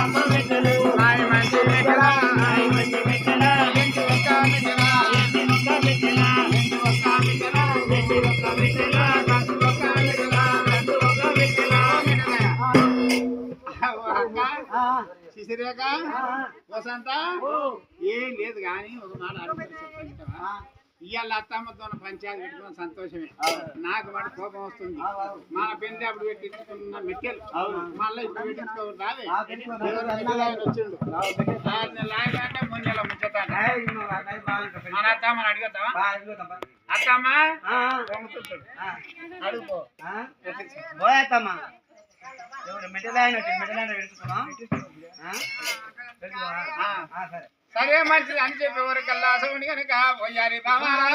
మంచి మెట్టల ఎంటి ఒక్క శిశిరేఖ వసంత ఏం లేదు కానీ ఒక మాట ఇవాళ అత్తమ్మతో పంచాయతీ పెట్టుకున్న సంతోషమే. నాకు వాడు కోపం వస్తుంది. మన పెళ్లి అప్పుడు పెట్టించుకున్న మెట్టెలు మళ్ళీ ఇప్పుడు పెట్టించుకోవాలి వచ్చిండు లాగంటే ముందు ముచ్చట మన అత్తమ్మని అడుగుతావా? అత్తమ్మ అడుగుపో పోయేత్తమ్మా మెట్టెలాయన పెట్టుకున్నాం. సరే మంచిది అని చెప్పేవారు కల్లా అసలు కనుక పోయారి బామారా